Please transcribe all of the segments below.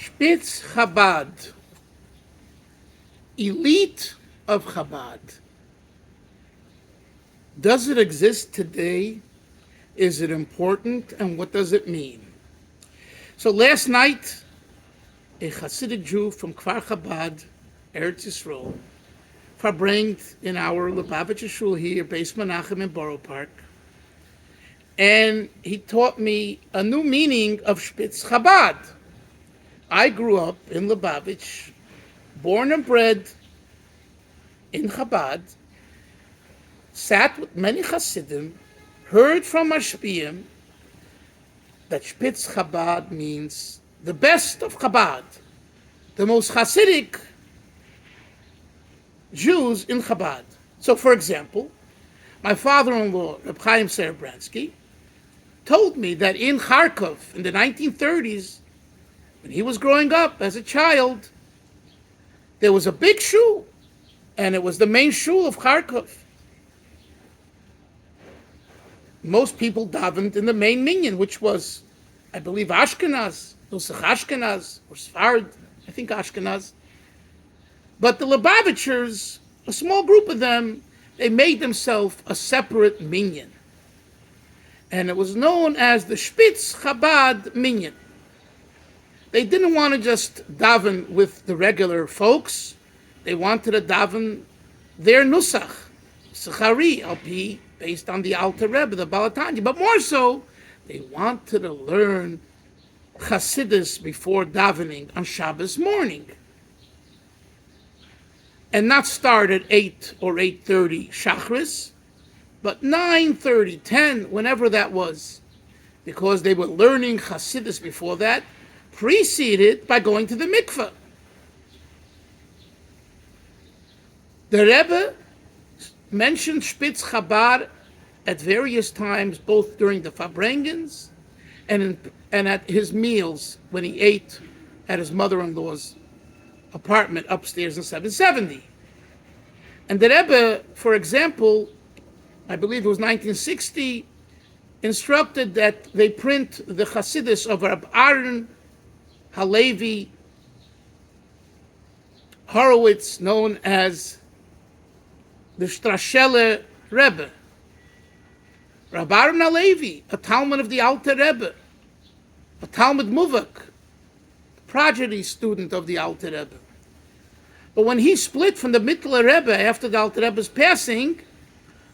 Spitz Chabad, elite of Chabad. Does it exist today? Is it important? And what does it mean? So last night, a Hasidic Jew from Kfar Chabad, Eretz Yisrael, farbrengens in our Lubavitcher shul here, Beis Menachem in Borough Park. And he taught me a new meaning of Spitz Chabad. I grew up in Lubavitch, born and bred in Chabad, sat with many Chasidim, heard from Mashpia that Spitz Chabad means the best of Chabad, the most Hasidic Jews in Chabad. So, for example, my father-in-law, Rabbi Chaim Dalfin, told me that in Kharkov in the 1930s, when he was growing up as a child, there was a big shul, and it was the main shul of Kharkov. Most people davened in the main minyan, which was, I believe, Ashkenaz, Nusach Ashkenaz, or Sfard, I think Ashkenaz. But the Lubavitchers, a small group of them, they made themselves a separate minyan. And it was known as the Spitz Chabad minyan. They didn't want to just daven with the regular folks. They wanted to daven their nusach, Sechari, Alpi, based on the Alter Rebbe, the Balatanya. But more so, they wanted to learn Chasidus before davening on Shabbos morning. And not start at 8 or 8:30 Shachris, but 9:30, 10, whenever that was. Because they were learning Chasidus before that, preceded by going to the mikveh. The Rebbe mentioned Spitz Chabad at various times, both during the farbrengens and at his meals when he ate at his mother-in-law's apartment upstairs in 770. And the Rebbe, for example, I believe it was 1960, instructed that they print the Chasidus of Rabbi Aaron Halevi Horowitz, known as the Strashele Rebbe. Rabbi Aaron Halevi, a Talmud of the Alter Rebbe, a Talmud Muvak, prodigy student of the Alter Rebbe. But when he split from the Mittler Rebbe after the Alter Rebbe's passing,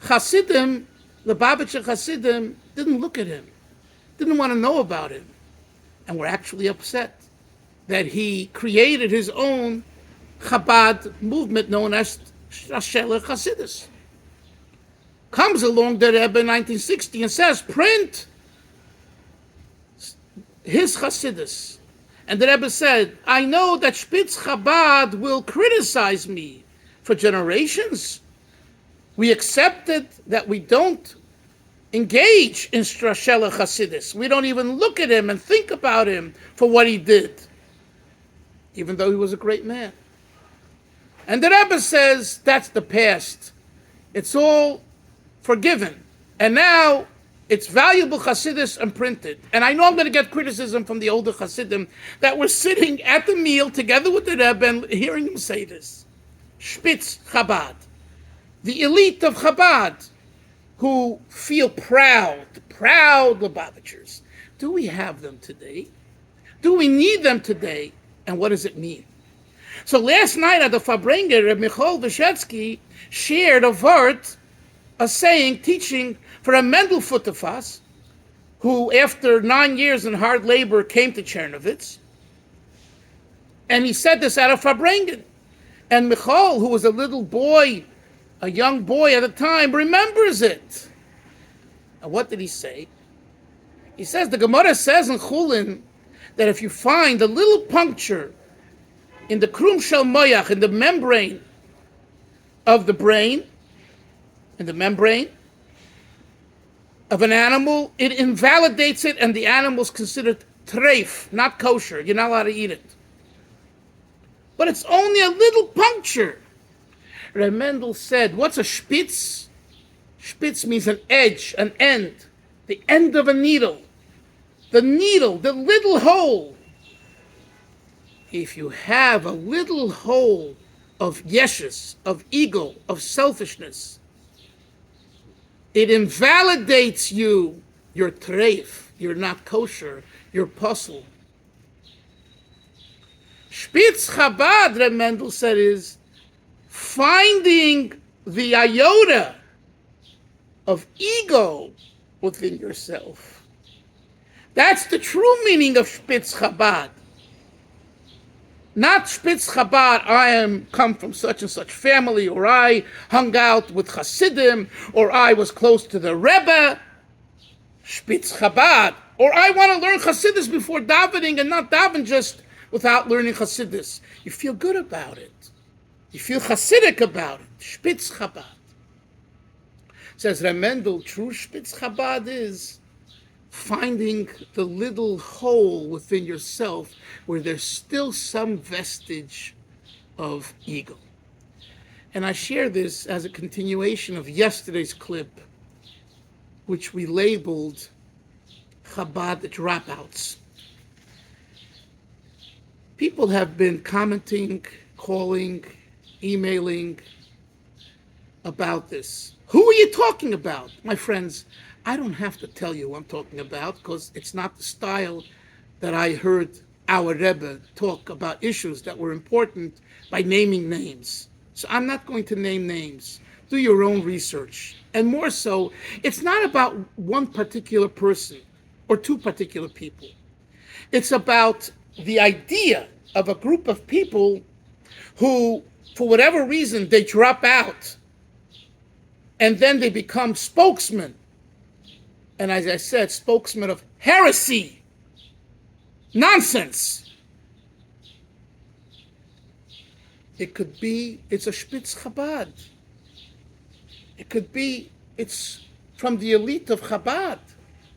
Chasidim, the Lubavitcher Chasidim, didn't look at him, didn't want to know about him, and were actually upset that he created his own Chabad movement known as Strashele Chasidus. Comes along the Rebbe in 1960 and says, print his Chasidus. And the Rebbe said, I know that Spitz Chabad will criticize me for generations. We accepted that we don't engage in Strashele Chasidus. We don't even look at him and think about him for what he did, even though he was a great man. And the Rebbe says, that's the past. It's all forgiven. And now it's valuable Chasidus and printed. And I know I'm going to get criticism from the older Chasidim that were sitting at the meal together with the Rebbe and hearing him say this. Spitz Chabad, the elite of Chabad, who feel proud Lubavitchers. Do we have them today? Do we need them today? And what does it mean? So last night at the farbrengens, Reb Mendel shared a word, a saying, teaching for Reb Mendel Futerfas, who after 9 years in hard labor came to Chernovitz. And he said this at a farbrengens. And Michal, who was a little boy, a young boy at the time, remembers it. And what did he say? He says, the Gemara says in Chulin that if you find a little puncture in the krum shel moyach, in the membrane of the brain, in the membrane of an animal, it invalidates it, and the animal is considered treif, not kosher. You're not allowed to eat it. But it's only a little puncture. Reb Mendel said, what's a spitz? Spitz means an edge, an end, the end of a needle. The needle, the little hole if you have a little hole of yeshus, of ego, of selfishness, it invalidates you. You're treif, you're not kosher, you're puzzle. Spitz Chabad, Reb Mendel said, is finding the iota of ego within yourself. That's the true meaning of Spitz Chabad. Not Spitz Chabad, come from such and such family, or I hung out with Chassidim, or I was close to the Rebbe. Spitz Chabad, or I want to learn Chasidis before davening and not daven just without learning Chasidis. You feel good about it. You feel Hasidic about it. Spitz Chabad. Says Reb Mendel, true Spitz Chabad is finding the little hole within yourself where there's still some vestige of ego. And I share this as a continuation of yesterday's clip, which we labeled Chabad dropouts. People have been commenting, calling, emailing about this. Who are you talking about? My friends, I don't have to tell you who I'm talking about, because it's not the style that I heard our Rebbe talk about issues that were important by naming names. So I'm not going to name names. Do your own research. And more so, it's not about one particular person or two particular people. It's about the idea of a group of people who, for whatever reason, they drop out and then they become spokesmen. And as I said, spokesmen of heresy, nonsense. It could be, it's a Spitz Chabad. It could be, it's from the elite of Chabad.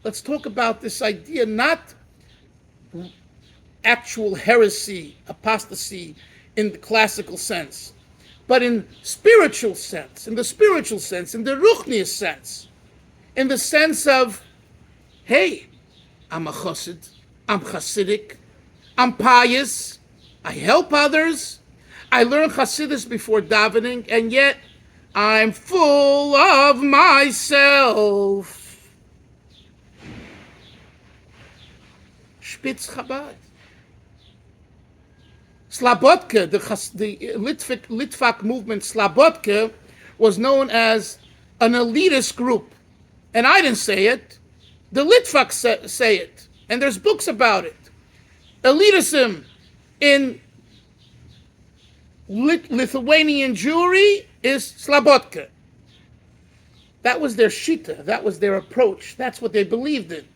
Let's talk about this idea, not actual heresy, apostasy in the classical sense, but in spiritual sense, in the ruchnius sense, in the sense of, hey, I'm a chassid, I'm Hasidic, I'm pious, I help others, I learn Chasidis before davening, and yet I'm full of myself. Spitz Chabad. Slabodka, the Litvak movement, Slabodka, was known as an elitist group. And I didn't say it. The Litvaks say it. And there's books about it. Elitism in Lithuanian Jewry is Slabodka. That was their shita. That was their approach. That's what they believed in.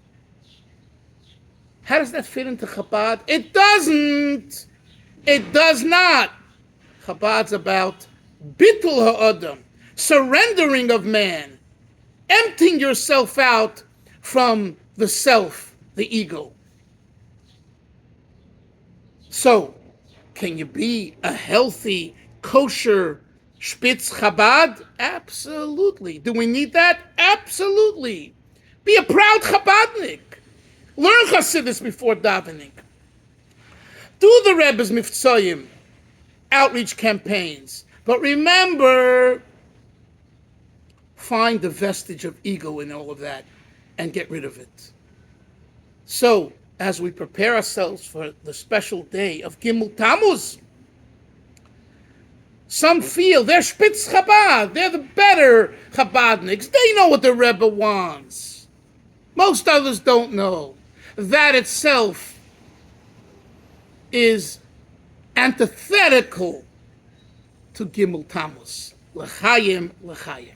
How does that fit into Chabad? It doesn't. It does not. Chabad's about bittul ha'adam, surrendering of man, emptying yourself out from the self, the ego. So, can you be a healthy, kosher Spitz Chabad? Absolutely. Do we need that? Absolutely. Be a proud Chabadnik. Learn Chasidus before davening. Do the Rebbe's Miftzayim, outreach campaigns. But remember, find the vestige of ego in all of that and get rid of it. So, as we prepare ourselves for the special day of Gimel Tammuz, some feel they're Spitz Chabad, they're the better Chabadniks, they know what the Rebbe wants. Most others don't know. That itself is antithetical to Gimel Tammuz. L'chaim, l'chaim.